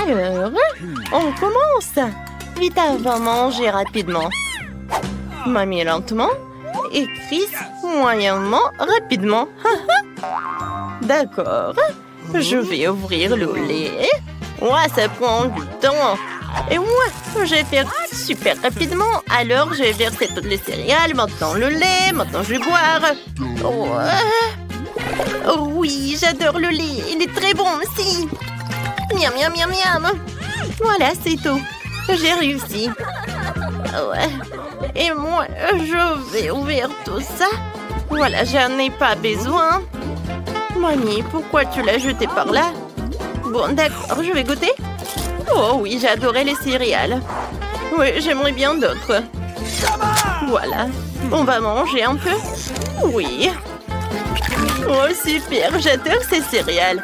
Alors, on commence. Vita va manger rapidement. Mamie lentement. Et Chris moyennement rapidement. D'accord. Je vais ouvrir le lait. Ouais, ça prend du temps. Et moi, je vais faire super rapidement. Alors, je vais verser toutes les céréales. Maintenant, le lait. Maintenant, je vais boire. Oh oui, j'adore le lait. Il est très bon aussi. Miam, miam, miam, miam. Voilà, c'est tout. J'ai réussi. Ouais. Et moi, je vais ouvrir tout ça. Voilà, j'en ai pas besoin. Mamie, pourquoi tu l'as jeté par là? Bon, d'accord, je vais goûter. Oh oui, j'adorais les céréales. Oui, j'aimerais bien d'autres. Voilà. On va manger un peu? Oui. Oh, super, j'adore ces céréales.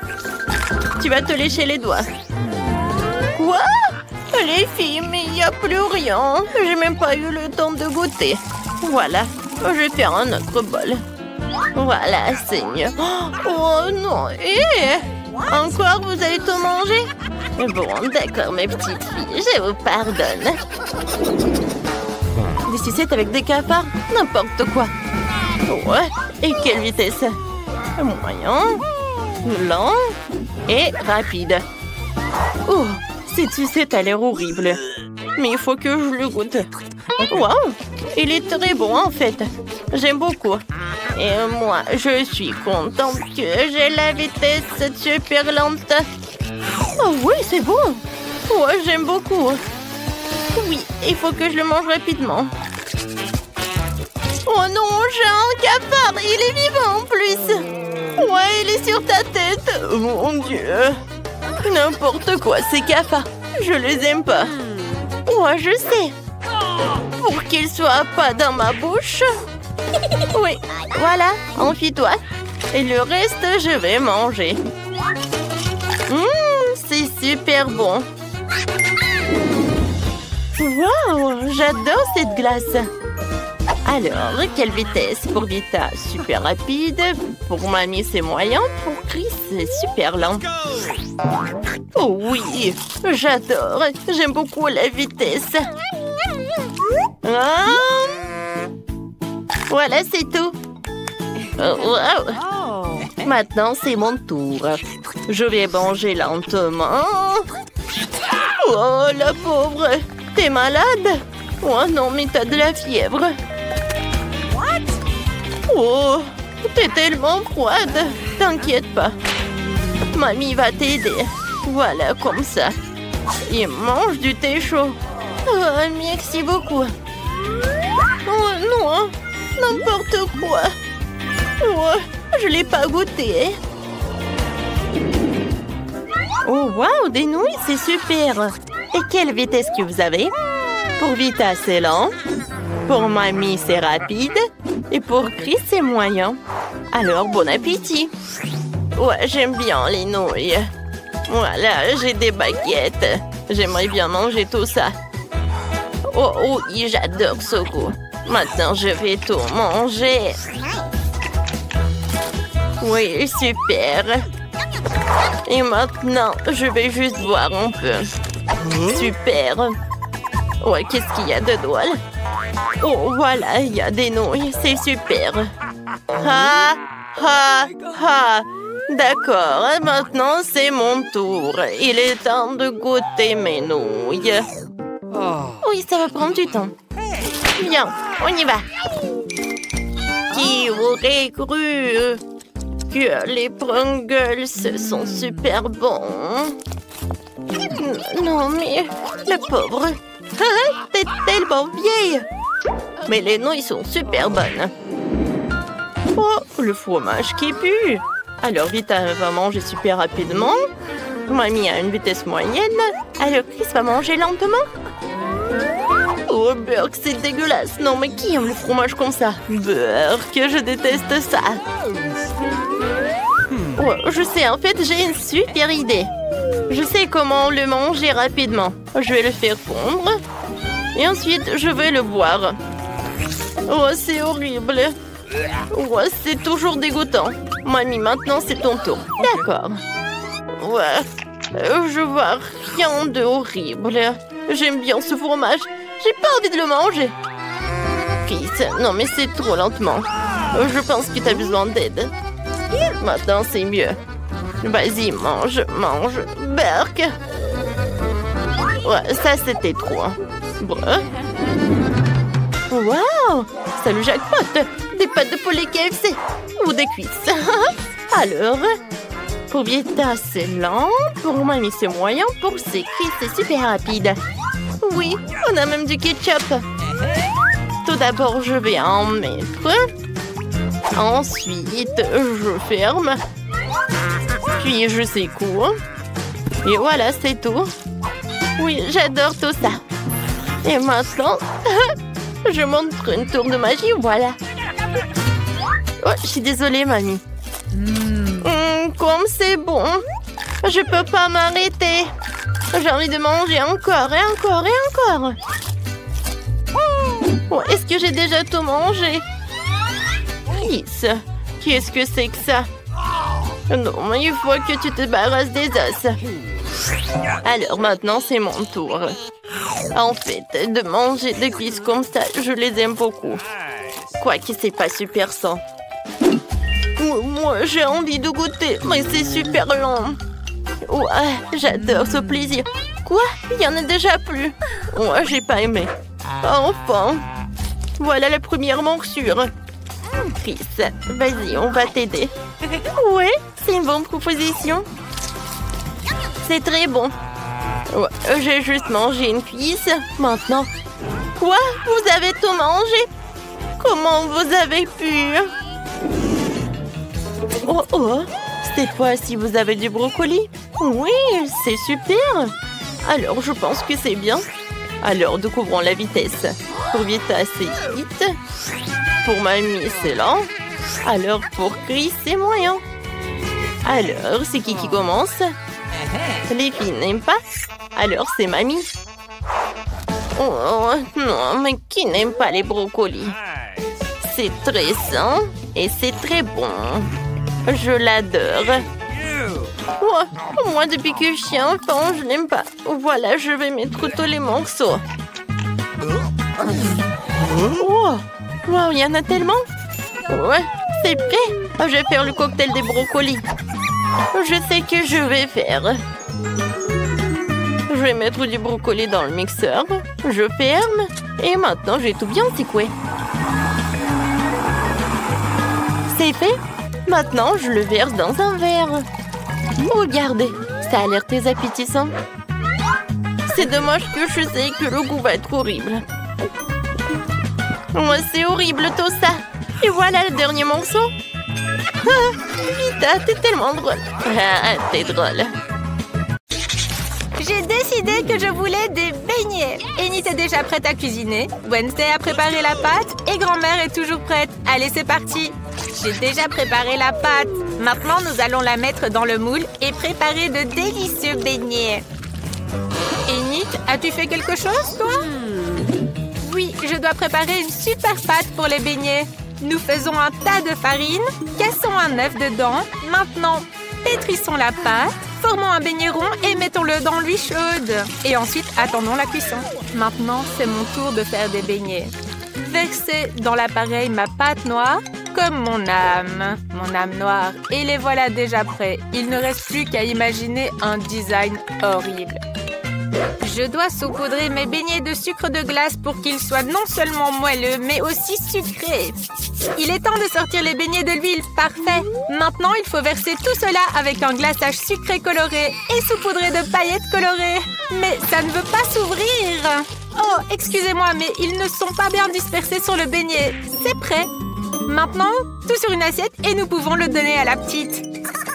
Tu vas te lécher les doigts. Quoi? Les filles, mais il n'y a plus rien. J'ai même pas eu le temps de goûter. Voilà, je vais faire un autre bol. Voilà, Seigneur. Oh non, encore vous avez tout mangé? Bon, d'accord, mes petites filles, je vous pardonne. Des sucettes avec des cafards? N'importe quoi. Ouais, et quelle vitesse? Moyen, lent et rapide. Oh, cette sucette a l'air horrible. Mais il faut que je le goûte. Waouh, il est très bon en fait. J'aime beaucoup. Et moi, je suis contente que j'ai la vitesse super lente. Oh oui, c'est bon. Ouais, j'aime beaucoup. Oui, il faut que je le mange rapidement. Oh non, j'ai un cafard. Il est vivant en plus. Ouais, il est sur ta tête. Oh, mon Dieu. N'importe quoi, ces cafards. Je les aime pas. Ouais, je sais. Pour qu'ils soient pas dans ma bouche. Oui, voilà, enfie-toi. Et le reste, je vais manger. C'est super bon. Waouh, j'adore cette glace. Alors, quelle vitesse pour Vita? Super rapide. Pour Mamie, c'est moyen. Pour Chris, c'est super lent. Oh oui, j'adore. J'aime beaucoup la vitesse. Voilà, c'est tout. Wow. Maintenant, c'est mon tour. Je vais manger lentement. Oh, la pauvre. T'es malade? Oh non, mais t'as de la fièvre. Oh, t'es tellement froide. T'inquiète pas. Mamie va t'aider. Voilà, comme ça. Et mange du thé chaud. Oh, merci beaucoup. Oh non, n'importe quoi. Oh, je l'ai pas goûté. Oh, waouh, des nouilles, c'est super. Et quelle vitesse que vous avez? Pour Vita, c'est lent. Pour Mamie, c'est rapide. Et pour Chris, c'est moyen. Alors, bon appétit. Ouais, j'aime bien les nouilles. Voilà, j'ai des baguettes. J'aimerais bien manger tout ça. Oh oui, j'adore ce goût. Maintenant, je vais tout manger. Oui, super. Et maintenant, je vais juste boire un peu. Super. Ouais, qu'est-ce qu'il y a de drôle? Oh, voilà, il y a des nouilles. C'est super. Ha, ha, ha. D'accord, maintenant c'est mon tour. Il est temps de goûter mes nouilles. Oui, ça va prendre du temps. Bien, on y va. Qui aurait cru que les Pringles sont super bons? Non, mais la pauvre. T'es tellement vieille. Mais les nouilles sont super bonnes. Oh, le fromage qui pue. Alors Vita va manger super rapidement. Mamie a une vitesse moyenne. Alors Chris va manger lentement. Oh, Burke, c'est dégueulasse. Non, mais qui aime le fromage comme ça? Burke, je déteste ça. Oh, je sais, en fait, j'ai une super idée. Je sais comment le manger rapidement. Je vais le faire fondre. Et ensuite, je vais le boire. Oh, c'est horrible. Oh, c'est toujours dégoûtant. Mamie, maintenant, c'est ton tour. D'accord. Ouais. Je vois rien de horrible. J'aime bien ce fromage. J'ai pas envie de le manger. Chris, non mais c'est trop lentement. Je pense que t'as besoin d'aide. Maintenant, c'est mieux. Vas-y, mange, mange. Berk. Ouais, ça, c'était trop. Bref. Wow! Salut jackpot! Des pâtes de poulet KFC. Ou des cuisses. Alors, pour Vieta, c'est lent. Pour Mamie, c'est moyen. Pour Chris, c'est super rapide. Oui, on a même du ketchup. Tout d'abord, je vais en mettre. Ensuite, je ferme. Puis, je secoue. Et voilà, c'est tout. Oui, j'adore tout ça. Et maintenant, je montre une tour de magie. Voilà. Oh, je suis désolée, mamie. Comme c'est bon. Je peux pas m'arrêter. J'ai envie de manger encore et encore et encore. Oh, est-ce que j'ai déjà tout mangé? Chris, qu'est-ce que c'est que ça? Non, mais il faut que tu te débarrasses des os. Alors maintenant, c'est mon tour. En fait, de manger des cuisses comme ça, je les aime beaucoup. Quoique c'est pas super sain. Moi, j'ai envie de goûter, mais c'est super lent. Ouais, j'adore ce plaisir. Quoi? Il y en a déjà plus. Ouais, j'ai pas aimé. Enfin, voilà la première morsure. Chris, vas-y, on va t'aider. Ouais, c'est une bonne proposition. C'est très bon. Ouais, j'ai juste mangé une cuisse. Maintenant. Quoi? Vous avez tout mangé? Comment vous avez pu? Oh oh, cette fois-ci vous avez du brocoli? Oui, c'est super. Alors je pense que c'est bien. Alors découvrons la vitesse. Pour Vieta, c'est vite. Pour Mamie, c'est lent. Alors pour Chris, c'est moyen. Alors, c'est qui commence? Les filles n'aiment pas? Alors c'est Mamie. Oh non, mais qui n'aime pas les brocolis? C'est très sain et c'est très bon. Je l'adore. Oh, moi, depuis que je suis enfant, je n'aime pas. Voilà, je vais mettre tous les morceaux. Oh, wow, il y en a tellement. Ouais, c'est prêt. Je vais faire le cocktail des brocolis. Je sais que je vais faire. Je vais mettre du brocoli dans le mixeur. Je ferme. Et maintenant, j'ai tout bien secoué. C'est fait. Maintenant, je le verse dans un verre. Regardez, ça a l'air très appétissant. C'est dommage que je sais que le goût va être horrible. Oh, c'est horrible tout ça. Et voilà le dernier morceau. Vita, t'es tellement drôle. Ah, t'es drôle. J'ai décidé que je voulais des beignets. Enid est déjà prête à cuisiner. Wednesday a préparé la pâte et grand-mère est toujours prête. Allez, c'est parti. J'ai déjà préparé la pâte. Maintenant, nous allons la mettre dans le moule et préparer de délicieux beignets. Enid, as-tu fait quelque chose, toi? Oui, je dois préparer une super pâte pour les beignets. Nous faisons un tas de farine, cassons un œuf dedans. Maintenant, pétrissons la pâte, formons un beignet rond et mettons-le dans l'huile chaude. Et ensuite, attendons la cuisson. Maintenant, c'est mon tour de faire des beignets. Versez dans l'appareil ma pâte noire, comme mon âme noire. Et les voilà déjà prêts. Il ne reste plus qu'à imaginer un design horrible. Je dois saupoudrer mes beignets de sucre de glace pour qu'ils soient non seulement moelleux, mais aussi sucrés. Il est temps de sortir les beignets de l'huile. Parfait. Maintenant, il faut verser tout cela avec un glaçage sucré coloré et saupoudré de paillettes colorées. Mais ça ne veut pas s'ouvrir. Oh, excusez-moi, mais ils ne sont pas bien dispersés sur le beignet. C'est prêt. Maintenant, tout sur une assiette et nous pouvons le donner à la petite.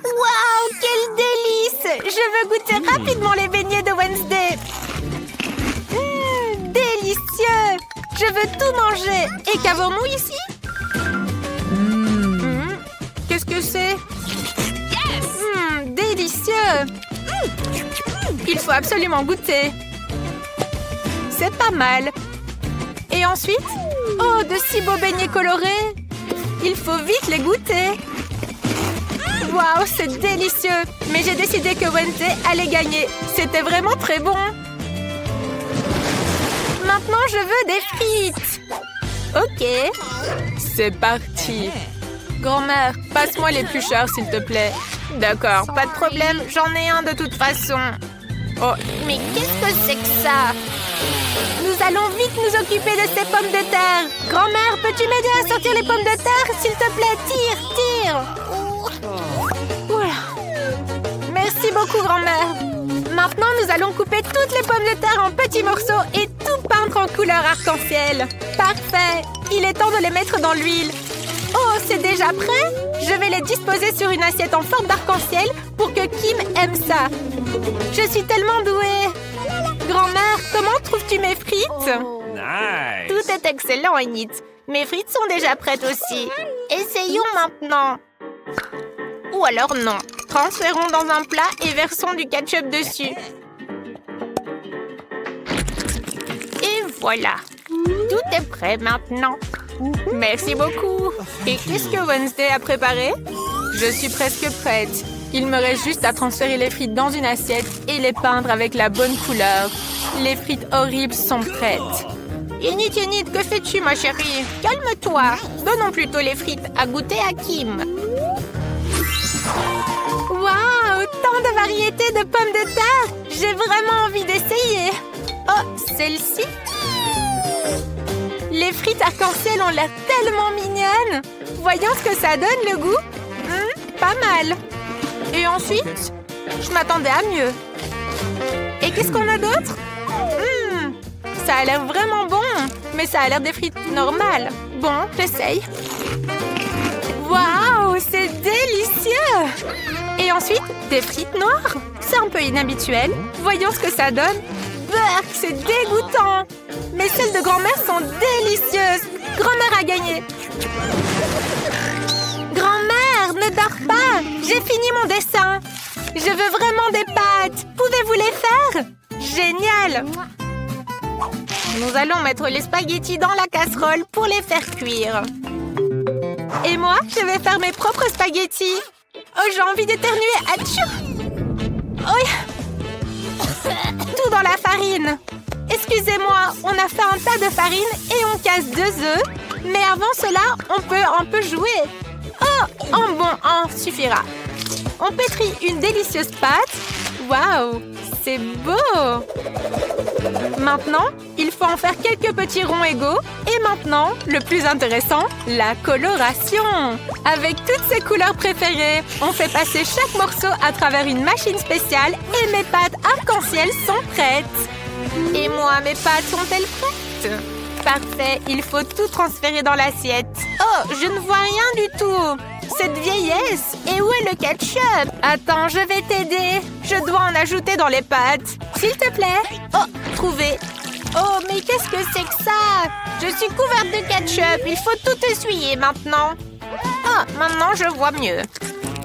Waouh, quel délice! Je veux goûter rapidement les beignets de Wednesday. Délicieux! Je veux tout manger. Et qu'avons-nous ici? Qu'est-ce que c'est? Délicieux! Il faut absolument goûter. C'est pas mal. Et ensuite? Oh, de si beaux beignets colorés! Il faut vite les goûter. Waouh, c'est délicieux! Mais j'ai décidé que Wednesday allait gagner. C'était vraiment très bon. Maintenant, je veux des frites. Ok. C'est parti. Grand-mère, passe-moi l'éplucheur, s'il te plaît. D'accord, pas de problème. J'en ai un de toute façon. Oh, mais qu'est-ce que c'est que ça? Nous allons vite nous occuper de ces pommes de terre. Grand-mère, peux-tu m'aider à sortir les pommes de terre? S'il te plaît, tire. Voilà. Merci beaucoup, grand-mère. Maintenant, nous allons couper toutes les pommes de terre en petits morceaux et tout peindre en couleur arc-en-ciel. Parfait. Il est temps de les mettre dans l'huile. Oh, c'est déjà prêt? Je vais les disposer sur une assiette en forme d'arc-en-ciel pour que Kim aime ça. Je suis tellement douée. Grand-mère, comment trouves-tu mes frites? Nice. Tout est excellent, Enid. Mes frites sont déjà prêtes aussi. Essayons maintenant. Ou alors non. Transférons dans un plat et versons du ketchup dessus. Et voilà. Tout est prêt maintenant. Merci beaucoup. Et qu'est-ce que Wednesday a préparé? Je suis presque prête. Il me reste juste à transférer les frites dans une assiette et les peindre avec la bonne couleur. Les frites horribles sont prêtes. Enid, que fais-tu, ma chérie? Calme-toi. Donnons plutôt les frites à goûter à Kim. Waouh, tant de variétés de pommes de terre. J'ai vraiment envie d'essayer. Oh, celle-ci? Les frites arc-en-ciel ont l'air tellement mignonnes. Voyons ce que ça donne, le goût. Pas mal. Et ensuite, je m'attendais à mieux. Et qu'est-ce qu'on a d'autre? Ça a l'air vraiment bon. Mais ça a l'air des frites normales. Bon, j'essaye. Waouh, c'est délicieux! Et ensuite, des frites noires. C'est un peu inhabituel. Voyons ce que ça donne. Berk, c'est dégoûtant. Mais celles de grand-mère sont délicieuses. Grand-mère a gagné. Grand-mère, ne dors pas. J'ai fini mon dessin. Je veux vraiment des pâtes. Pouvez-vous les faire? Génial. Nous allons mettre les spaghettis dans la casserole pour les faire cuire. Et moi, je vais faire mes propres spaghettis. Oh, j'ai envie d'éternuer. Atchou! Oh. Tout dans la farine. Excusez-moi, on a fait un tas de farine et on casse 2 œufs. Mais avant cela, on peut un peu jouer. Oh, un bon un suffira. On pétrit une délicieuse pâte. Waouh, c'est beau! Maintenant, il faut en faire quelques petits ronds égaux. Et maintenant, le plus intéressant, la coloration. Avec toutes ses couleurs préférées, on fait passer chaque morceau à travers une machine spéciale et mes pâtes arc-en-ciel sont prêtes. Et moi, mes pâtes sont-elles prêtes? Parfait, il faut tout transférer dans l'assiette. Oh, je ne vois rien du tout. Cette vieillesse. Et où est le ketchup? Attends, je vais t'aider. Je dois en ajouter dans les pâtes. S'il te plaît. Oh, trouvé. Oh, mais qu'est-ce que c'est que ça? Je suis couverte de ketchup. Il faut tout essuyer maintenant. Ah, maintenant je vois mieux.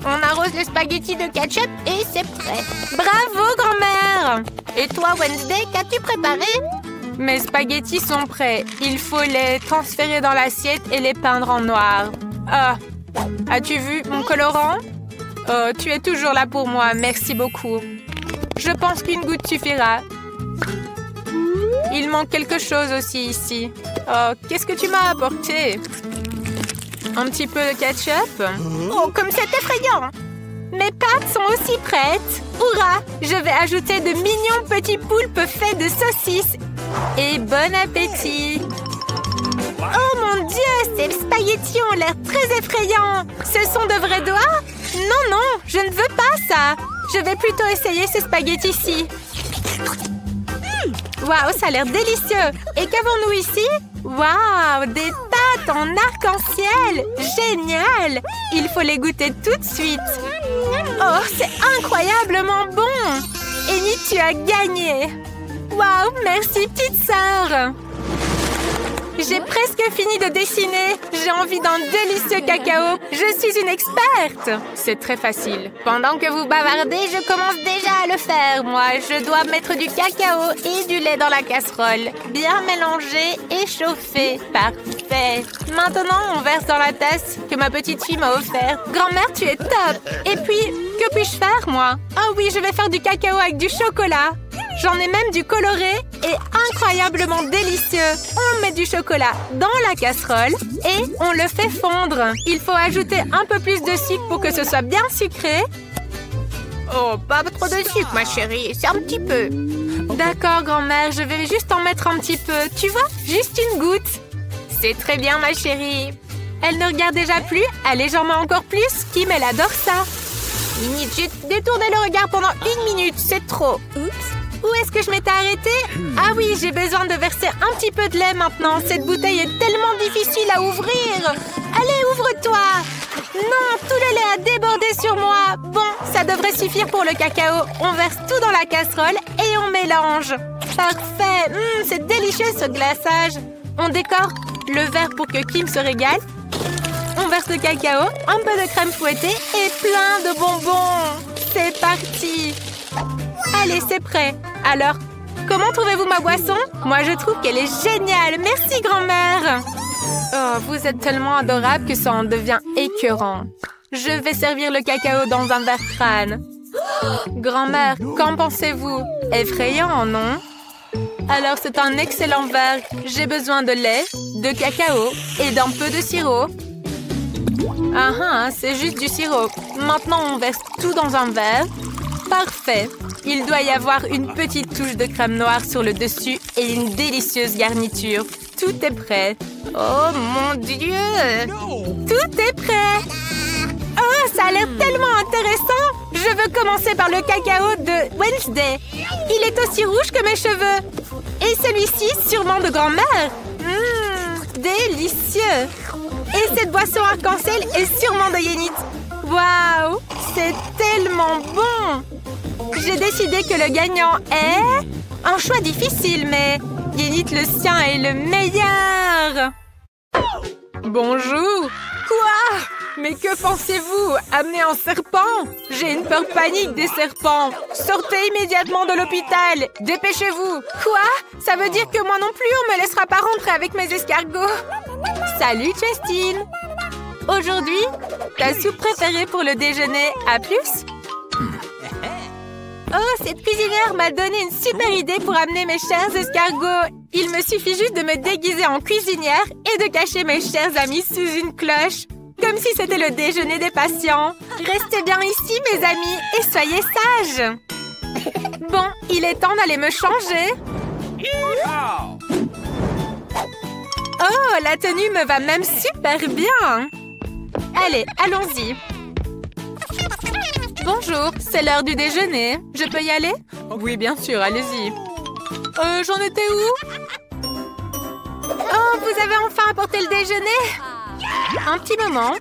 On arrose les spaghettis de ketchup et c'est prêt. Bravo, grand-mère! Et toi, Wednesday, qu'as-tu préparé? Mes spaghettis sont prêts. Il faut les transférer dans l'assiette et les peindre en noir. Ah, as-tu vu mon colorant? Oh, tu es toujours là pour moi. Merci beaucoup. Je pense qu'une goutte suffira. Il manque quelque chose aussi ici. Oh, qu'est-ce que tu m'as apporté? Un petit peu de ketchup? Oh, comme c'est effrayant! Mes pâtes sont aussi prêtes. Hurrah! Je vais ajouter de mignons petits poulpes faits de saucisses. Et bon appétit! Oh mon Dieu! Ces spaghettis ont l'air très effrayants. Ce sont de vrais doigts? Non, non, je ne veux pas ça. Je vais plutôt essayer ces spaghettis-ci. Waouh, ça a l'air délicieux! Et qu'avons-nous ici? Waouh, des pâtes en arc-en-ciel! Génial! Il faut les goûter tout de suite. Oh, c'est incroyablement bon! Enid, tu as gagné! Waouh, merci petite sœur! J'ai presque fini de dessiner. J'ai envie d'un délicieux cacao. Je suis une experte. C'est très facile. Pendant que vous bavardez, je commence déjà à le faire. Moi, je dois mettre du cacao et du lait dans la casserole. Bien mélanger et chauffer. Parfait. Parfait. Maintenant, on verse dans la tasse que ma petite fille m'a offerte. Grand-mère, tu es top. Et puis, que puis-je faire, moi? Oh oui, je vais faire du cacao avec du chocolat. J'en ai même du coloré et incroyablement délicieux. On met du chocolat dans la casserole et on le fait fondre. Il faut ajouter un peu plus de sucre pour que ce soit bien sucré. Oh, pas trop de sucre, ma chérie. C'est un petit peu. D'accord, grand-mère, je vais juste en mettre un petit peu. Tu vois, juste une goutte. C'est très bien, ma chérie. Elle ne regarde déjà plus. Allez, j'en mets encore plus. Kim, elle adore ça. Minute, j'ai détourné le regard pendant 1 minute. C'est trop. Oups. Où est-ce que je m'étais arrêtée? Ah oui, j'ai besoin de verser un petit peu de lait maintenant. Cette bouteille est tellement difficile à ouvrir. Allez, ouvre-toi. Non, tout le lait a débordé sur moi. Bon, ça devrait suffire pour le cacao. On verse tout dans la casserole et on mélange. Parfait. C'est délicieux ce glaçage. On décore le verre pour que Kim se régale. On verse le cacao, un peu de crème fouettée et plein de bonbons. C'est parti. Allez, c'est prêt. Alors, comment trouvez-vous ma boisson? Moi, je trouve qu'elle est géniale. Merci, grand-mère. Oh, vous êtes tellement adorable que ça en devient écœurant. Je vais servir le cacao dans un verre crâne. Grand-mère, qu'en pensez-vous? Effrayant, non? Alors, c'est un excellent verre. J'ai besoin de lait, de cacao et d'un peu de sirop. Ah, c'est juste du sirop. Maintenant, on verse tout dans un verre. Parfait. Il doit y avoir une petite touche de crème noire sur le dessus et une délicieuse garniture. Tout est prêt. Oh, mon Dieu! Tout est prêt. Oh, ça a l'air tellement intéressant. Je veux commencer par le cacao de Wednesday. Il est aussi rouge que mes cheveux. Et celui-ci, sûrement de grand-mère. Délicieux. Et cette boisson arc-en-ciel est sûrement de Yenit. Waouh, c'est tellement bon. J'ai décidé que le gagnant est... Un choix difficile, mais... Yenit, le sien est le meilleur. Bonjour. Quoi? Mais que pensez-vous? Amener un serpent? J'ai une peur panique des serpents. Sortez immédiatement de l'hôpital. Dépêchez-vous. Quoi? Ça veut dire que moi non plus, on me laissera pas rentrer avec mes escargots. Salut, Justine. Aujourd'hui, ta soupe préférée pour le déjeuner. À plus. Oh, cette cuisinière m'a donné une super idée pour amener mes chers escargots. Il me suffit juste de me déguiser en cuisinière et de cacher mes chers amis sous une cloche. Comme si c'était le déjeuner des patients. Restez bien ici, mes amis, et soyez sages. Bon, il est temps d'aller me changer. Oh, la tenue me va même super bien. Allez, allons-y. Bonjour, c'est l'heure du déjeuner. Je peux y aller? Oui, bien sûr, allez-y. J'en étais où? Oh, vous avez enfin apporté le déjeuner? Un petit moment.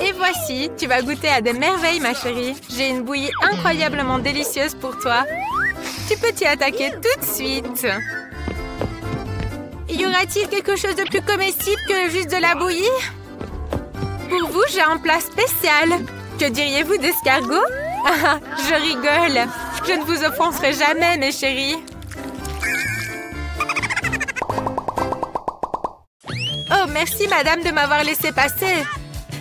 Et voici, tu vas goûter à des merveilles, ma chérie. J'ai une bouillie incroyablement délicieuse pour toi. Tu peux t'y attaquer tout de suite. Y aura-t-il quelque chose de plus comestible que juste de la bouillie? Pour vous, j'ai un plat spécial. Que diriez-vous d'escargot? Ah, je rigole. Je ne vous offenserai jamais, mes chéris. Oh, merci, madame, de m'avoir laissé passer.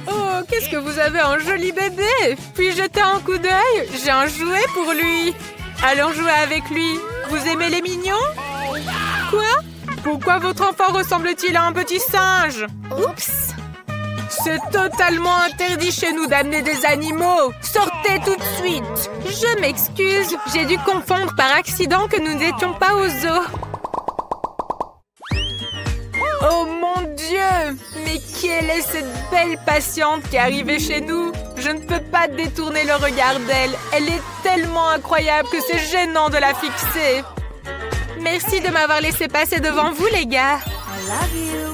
Oh, qu'est-ce que vous avez un joli bébé. Puis jeter un coup d'œil. J'ai un jouet pour lui. Allons jouer avec lui. Vous aimez les mignons? Quoi? Pourquoi votre enfant ressemble-t-il à un petit singe? Oups! C'est totalement interdit chez nous d'amener des animaux. Sortez tout de suite. Je m'excuse. J'ai dû confondre par accident que nous n'étions pas au zoo. Oh mon Dieu! Mais quelle est cette belle patiente qui est arrivée chez nous? Je ne peux pas détourner le regard d'elle. Elle est tellement incroyable que c'est gênant de la fixer. Merci de m'avoir laissé passer devant vous, les gars.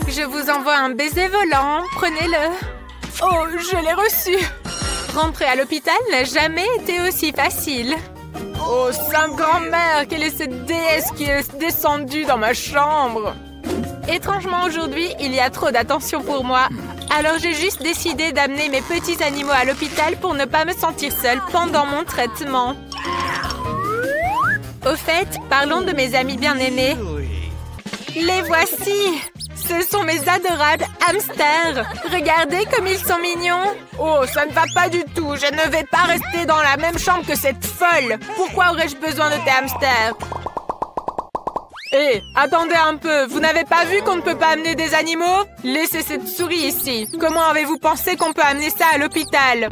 Je vous envoie un baiser volant. Prenez-le. Oh, je l'ai reçu. Rentrer à l'hôpital n'a jamais été aussi facile. Oh, sainte grand-mère, quelle est cette déesse qui est descendue dans ma chambre? Étrangement, aujourd'hui, il y a trop d'attention pour moi. Alors, j'ai juste décidé d'amener mes petits animaux à l'hôpital pour ne pas me sentir seule pendant mon traitement. Au fait, parlons de mes amis bien-aimés. Les voici. Ce sont mes adorables hamsters. Regardez comme ils sont mignons. Oh, ça ne va pas du tout. Je ne vais pas rester dans la même chambre que cette folle. Pourquoi aurais-je besoin de tes hamsters? Hé, attendez un peu. Vous n'avez pas vu qu'on ne peut pas amener des animaux? Laissez cette souris ici. Comment avez-vous pensé qu'on peut amener ça à l'hôpital?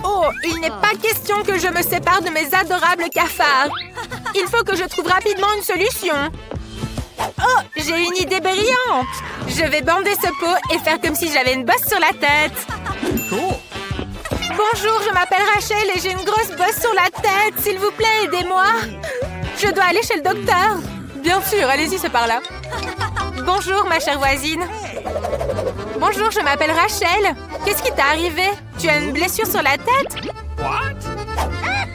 Oh, il n'est pas question que je me sépare de mes adorables cafards. Il faut que je trouve rapidement une solution. Oh, j'ai une idée brillante. Je vais bander ce pot et faire comme si j'avais une bosse sur la tête. Bonjour, je m'appelle Rachel et j'ai une grosse bosse sur la tête. S'il vous plaît, aidez-moi. Je dois aller chez le docteur. Bien sûr, allez-y, c'est par là. Bonjour, ma chère voisine. Bonjour, je m'appelle Rachel. Qu'est-ce qui t'est arrivé? Tu as une blessure sur la tête?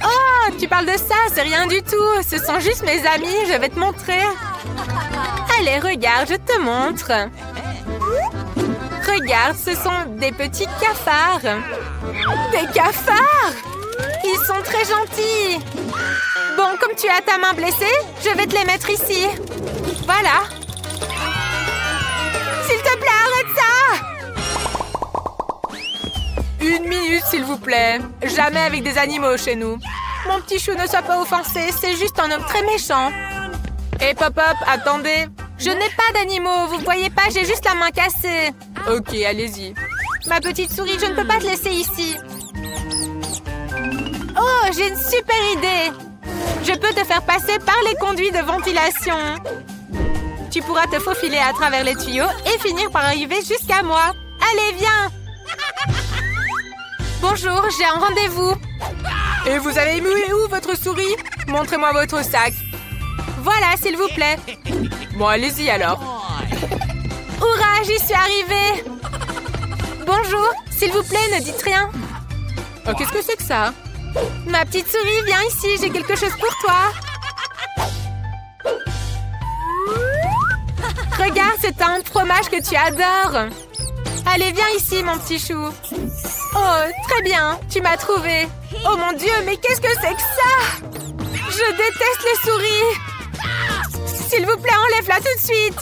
Oh, tu parles de ça, c'est rien du tout. Ce sont juste mes amis, je vais te montrer. Allez, regarde, je te montre. Regarde, ce sont des petits cafards. Des cafards? Ils sont très gentils. Bon, comme tu as ta main blessée, je vais te les mettre ici. Voilà. S'il te plaît, arrête ça! 1 minute, s'il vous plaît. Jamais avec des animaux chez nous. Mon petit chou, ne sois pas offensé. C'est juste un homme très méchant. Hé, Pop-Up, attendez. Je n'ai pas d'animaux. Vous voyez pas, j'ai juste la main cassée. Ok, allez-y. Ma petite souris, je ne peux pas te laisser ici. Oh, j'ai une super idée. Je peux te faire passer par les conduits de ventilation. Tu pourras te faufiler à travers les tuyaux et finir par arriver jusqu'à moi. Allez, viens. Bonjour, j'ai un rendez-vous. Et vous avez mis où votre souris? Montrez-moi votre sac. Voilà, s'il vous plaît. Bon, allez-y alors. Hurrah, j'y suis arrivée. Bonjour, s'il vous plaît, ne dites rien. Oh, qu'est-ce que c'est que ça? Ma petite souris, viens ici, j'ai quelque chose pour toi. Regarde, c'est un fromage que tu adores. Allez, viens ici, mon petit chou. Oh, très bien, tu m'as trouvé. Oh mon Dieu, mais qu'est-ce que c'est que ça? Je déteste les souris. S'il vous plaît, enlève-la tout de suite.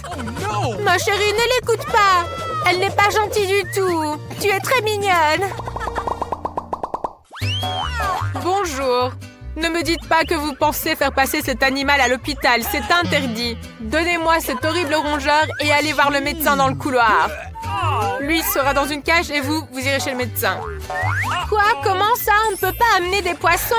Ma chérie, ne l'écoute pas. Elle n'est pas gentille du tout. Tu es très mignonne. Bonjour. Ne me dites pas que vous pensez faire passer cet animal à l'hôpital. C'est interdit. Donnez-moi cet horrible rongeur et allez voir le médecin dans le couloir. Lui sera dans une cage et vous irez chez le médecin. Quoi? Comment ça? On ne peut pas amener des poissons?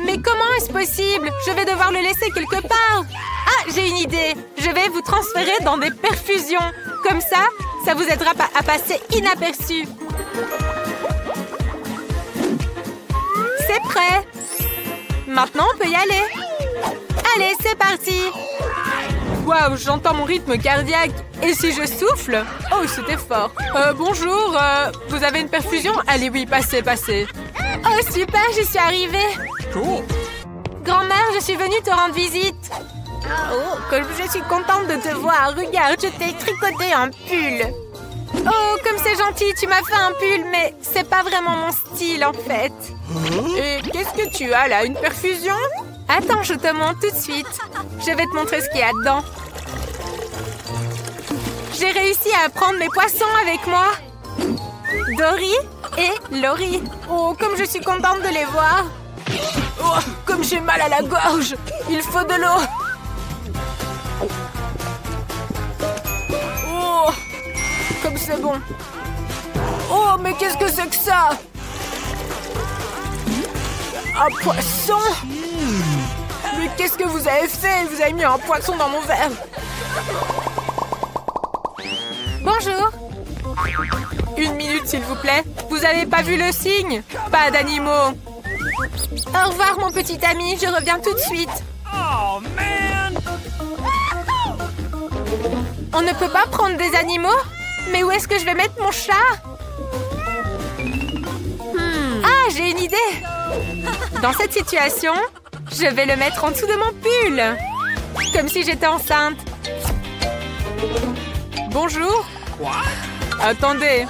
Mais comment est-ce possible? Je vais devoir le laisser quelque part. Ah, j'ai une idée. Je vais vous transférer dans des perfusions. Comme ça vous aidera à passer inaperçu. C'est prêt. Maintenant, on peut y aller. Allez, c'est parti. Waouh, j'entends mon rythme cardiaque. Et si je souffle? Oh, c'était fort. Bonjour, vous avez une perfusion? Allez, oui, passez. Oh, super, j'y suis arrivée. Cool. Grand-mère, je suis venue te rendre visite. Oh, comme je suis contente de te voir. Regarde, je t'ai tricoté un pull. Oh, comme c'est gentil, tu m'as fait un pull, mais c'est pas vraiment mon style, en fait. Et qu'est-ce que tu as là? Une perfusion? Attends, je te montre tout de suite. Je vais te montrer ce qu'il y a dedans. J'ai réussi à prendre mes poissons avec moi. Dory et Laurie. Oh, comme je suis contente de les voir. Oh, comme j'ai mal à la gorge. Il faut de l'eau. Oh, comme c'est bon. Oh, mais qu'est-ce que c'est que ça? Un poisson? Mais qu'est-ce que vous avez fait? Vous avez mis un poisson dans mon verre. Bonjour. 1 minute, s'il vous plaît. Vous avez pas vu le signe? Pas d'animaux. Au revoir, mon petit ami. Je reviens tout de suite. Oh, man! On ne peut pas prendre des animaux? Mais où est-ce que je vais mettre mon chat? Ah, j'ai une idée. Dans cette situation, je vais le mettre en dessous de mon pull. Comme si j'étais enceinte. Bonjour. What? Attendez,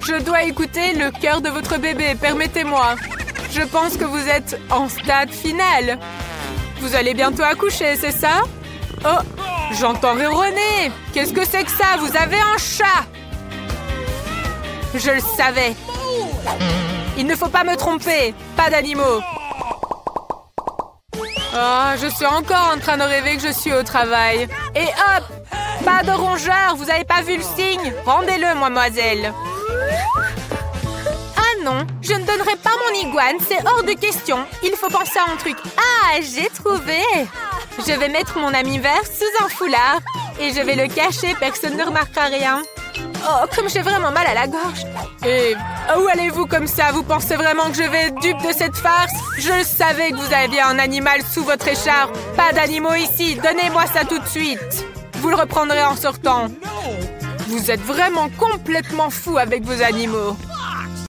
je dois écouter le cœur de votre bébé. Permettez-moi. Je pense que vous êtes en stade final. Vous allez bientôt accoucher, c'est ça? Oh, J'entends ronronner. Qu'est-ce que c'est que ça? Vous avez un chat. Je le savais. Il ne faut pas me tromper. Pas d'animaux. Oh, je suis encore en train de rêver que je suis au travail. Et hop! Pas de rongeur, vous avez pas vu le signe? Rendez-le, mademoiselle. Ah non, je ne donnerai pas mon iguane, c'est hors de question. Il faut penser à un truc. Ah, j'ai trouvé! Je vais mettre mon ami vert sous un foulard. Et je vais le cacher, personne ne remarquera rien. Oh, comme j'ai vraiment mal à la gorge. Et où allez-vous comme ça? Vous pensez vraiment que je vais être dupe de cette farce? Je savais que vous aviez un animal sous votre écharpe. Pas d'animaux ici. Donnez-moi ça tout de suite. Vous le reprendrez en sortant. Vous êtes vraiment complètement fou avec vos animaux.